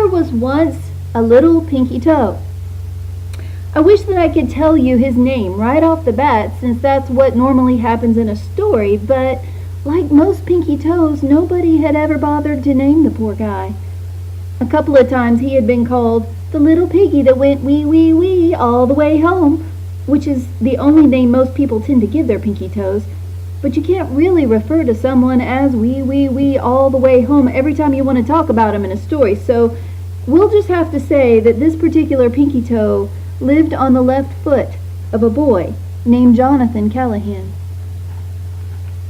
was once a little pinky toe. I wish that I could tell you his name right off the bat, since that's what normally happens in a story, but like most pinky toes, nobody had ever bothered to name the poor guy. A couple of times he had been called the little piggy that went wee wee wee all the way home, which is the only name most people tend to give their pinky toes, but you can't really refer to someone as wee wee wee all the way home every time you want to talk about him in a story, so we'll just have to say that this particular pinky toe lived on the left foot of a boy named Jonathan Callahan.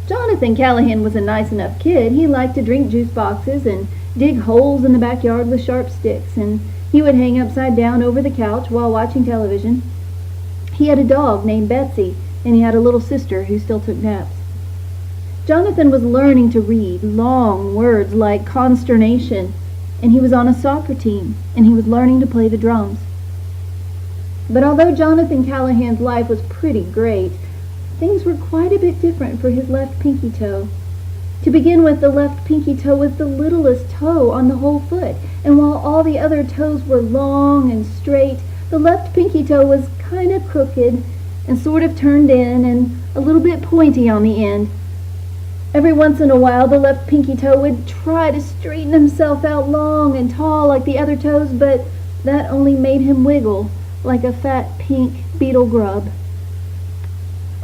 Jonathan Callahan was a nice enough kid. He liked to drink juice boxes and dig holes in the backyard with sharp sticks, and he would hang upside down over the couch while watching television. He had a dog named Betsy, and he had a little sister who still took naps. Jonathan was learning to read long words like consternation, and he was on a soccer team, and he was learning to play the drums. But although Jonathan Callahan's life was pretty great, things were quite a bit different for his left pinky toe. To begin with, the left pinky toe was the littlest toe on the whole foot, and while all the other toes were long and straight, the left pinky toe was kind of crooked and sort of turned in and a little bit pointy on the end. Every once in a while, the left pinky toe would try to straighten himself out long and tall like the other toes, but that only made him wiggle like a fat pink beetle grub.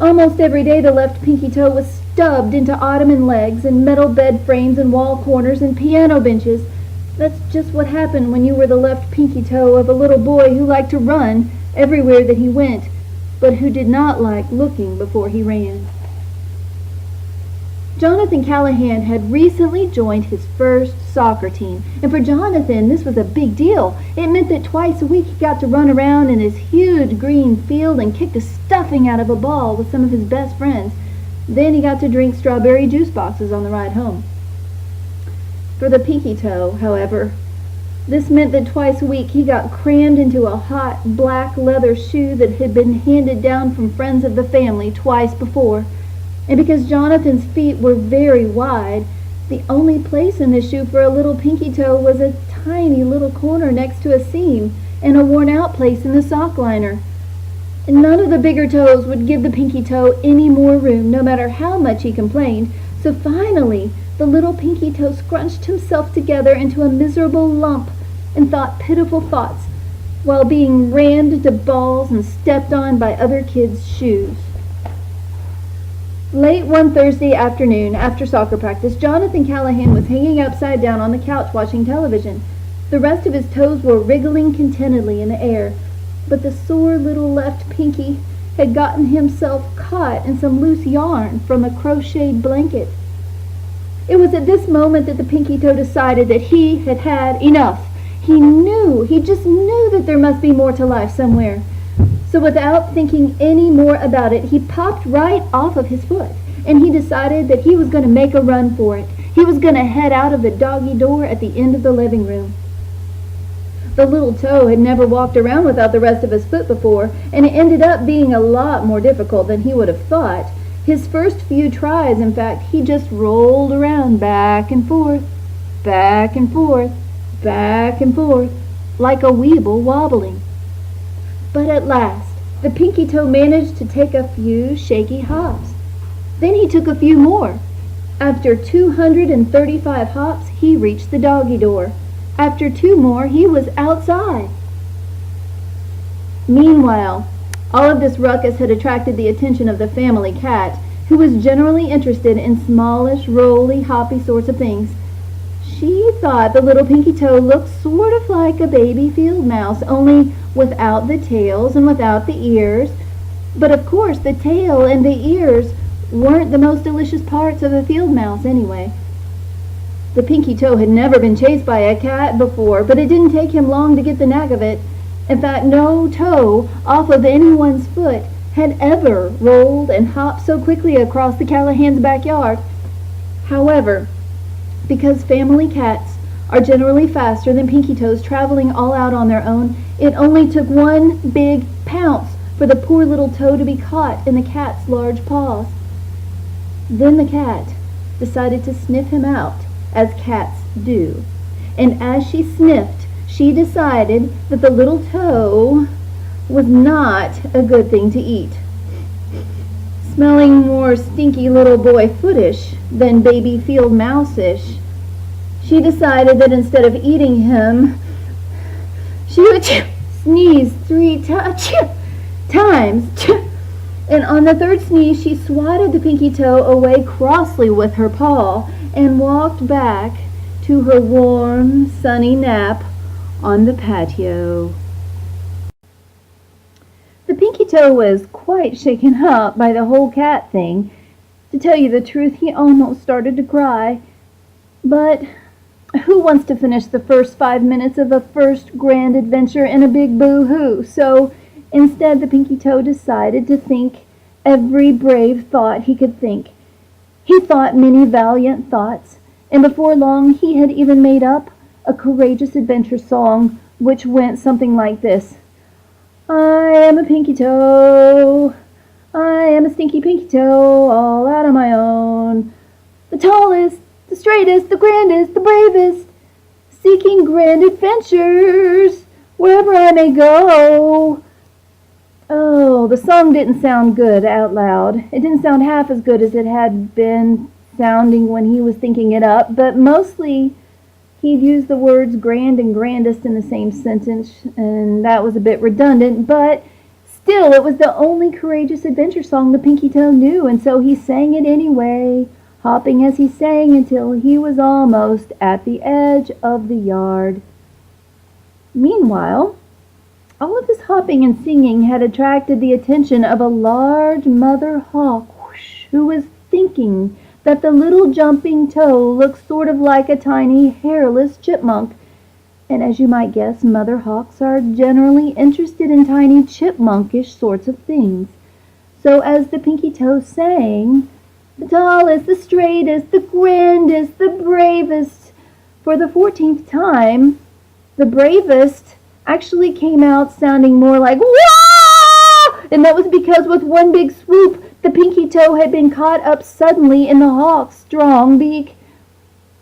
Almost every day the left pinky toe was stubbed into ottoman legs and metal bed frames and wall corners and piano benches. That's just what happened when you were the left pinky toe of a little boy who liked to run everywhere that he went, but who did not like looking before he ran. Jonathan Callahan had recently joined his first soccer team, and for Jonathan this was a big deal. It meant that twice a week he got to run around in his huge green field and kick the stuffing out of a ball with some of his best friends. Then he got to drink strawberry juice boxes on the ride home. For the pinky toe, however, this meant that twice a week he got crammed into a hot black leather shoe that had been handed down from friends of the family twice before. And because Jonathan's feet were very wide, the only place in the shoe for a little pinky toe was a tiny little corner next to a seam and a worn-out place in the sock liner. And none of the bigger toes would give the pinky toe any more room, no matter how much he complained. So finally, the little pinky toe scrunched himself together into a miserable lump and thought pitiful thoughts while being rammed into balls and stepped on by other kids' shoes. Late one Thursday afternoon, after soccer practice, Jonathan Callahan was hanging upside down on the couch watching television. The rest of his toes were wriggling contentedly in the air, but the sore little left pinky had gotten himself caught in some loose yarn from a crocheted blanket. It was at this moment that the pinky toe decided that he had had enough. He just knew that there must be more to life somewhere. So without thinking any more about it, he popped right off of his foot, and he decided that he was going to make a run for it. He was going to head out of the doggy door at the end of the living room. The little toe had never walked around without the rest of his foot before, and it ended up being a lot more difficult than he would have thought. His first few tries, in fact, he just rolled around back and forth, back and forth, back and forth, like a weeble wobbling. But at last, the pinky toe managed to take a few shaky hops. Then he took a few more. After 235 hops, he reached the doggy door. After 2 more, he was outside. Meanwhile, all of this ruckus had attracted the attention of the family cat, who was generally interested in smallish, roly, hoppy sorts of things. She thought the little pinky toe looked sort of like a baby field mouse, only without the tails and without the ears. But of course, the tail and the ears weren't the most delicious parts of a field mouse anyway. The pinky toe had never been chased by a cat before, but it didn't take him long to get the knack of it. In fact, no toe off of anyone's foot had ever rolled and hopped so quickly across the Callahan's backyard. However, because family cats are generally faster than pinky toes traveling all out on their own, it only took one big pounce for the poor little toe to be caught in the cat's large paws. Then the cat decided to sniff him out, as cats do. And as she sniffed, she decided that the little toe was not a good thing to eat. Smelling more stinky little boy footish than baby field mouseish, she decided that instead of eating him, she would sneeze 3 times. And on the third sneeze, she swatted the pinky toe away crossly with her paw and walked back to her warm, sunny nap on the patio. The pinky toe was quite shaken up by the whole cat thing. To tell you the truth, he almost started to cry. But who wants to finish the first 5 minutes of a first grand adventure in a big boo-hoo? So instead, the pinky toe decided to think every brave thought he could think. He thought many valiant thoughts, and before long he had even made up a courageous adventure song which went something like this. I am a pinky toe, I am a stinky pinky toe, all out on my own. The tallest, the straightest, the grandest, the bravest, seeking grand adventures wherever I may go. Oh, the song didn't sound good out loud. It didn't sound half as good as it had been sounding when he was thinking it up, but mostly he'd used the words grand and grandest in the same sentence, and that was a bit redundant, but still it was the only courageous adventure song the pinky toe knew, and so he sang it anyway, hopping as he sang until he was almost at the edge of the yard. Meanwhile, all of this hopping and singing had attracted the attention of a large mother hawk, who was thinking that the little jumping toe looked sort of like a tiny hairless chipmunk. And as you might guess, mother hawks are generally interested in tiny chipmunkish sorts of things. So as the pinky toe sang, the tallest, the straightest, the grandest, the bravest, for the 14th time, the bravest actually came out sounding more like wah! And that was because with one big swoop, the pinky toe had been caught up suddenly in the hawk's strong beak.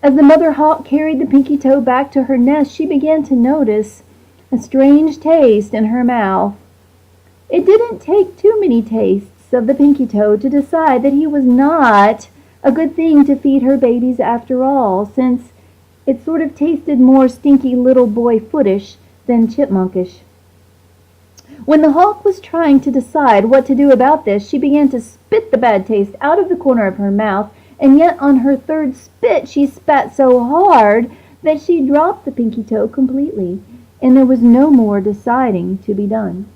As the mother hawk carried the pinky toe back to her nest, she began to notice a strange taste in her mouth. It didn't take too many tastes of the pinky toe to decide that he was not a good thing to feed her babies after all, since it sort of tasted more stinky little boy footish than chipmunkish. When the hawk was trying to decide what to do about this, she began to spit the bad taste out of the corner of her mouth, and yet on her third spit she spat so hard that she dropped the pinky toe completely, and there was no more deciding to be done.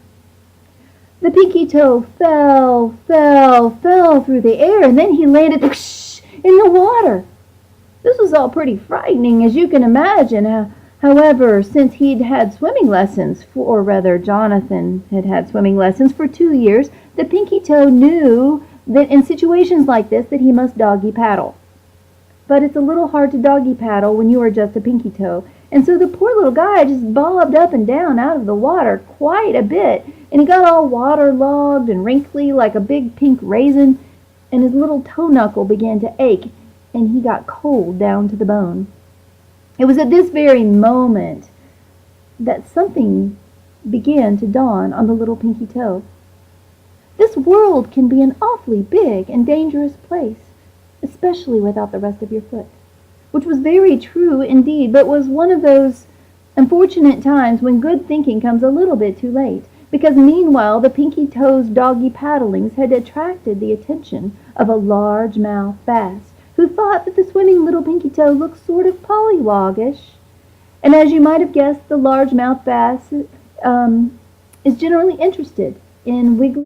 The pinky toe fell through the air, and then he landed in the water. This was all pretty frightening, as you can imagine. However, since he'd had swimming lessons, or rather Jonathan had had swimming lessons for 2 years, the pinky toe knew that in situations like this that he must doggy paddle. But it's a little hard to doggy paddle when you are just a pinky toe, and so the poor little guy just bobbed up and down out of the water quite a bit, and he got all waterlogged and wrinkly like a big pink raisin, and his little toe knuckle began to ache, and he got cold down to the bone. It was at this very moment that something began to dawn on the little pinky toe. This world can be an awfully big and dangerous place, especially without the rest of your foot, which was very true indeed, but was one of those unfortunate times when good thinking comes a little bit too late, because meanwhile the pinky toe's doggy paddlings had attracted the attention of a largemouth bass, who thought that the swimming little pinky toe looked sort of pollywoggish. And as you might have guessed, the largemouth bass is generally interested in wiggly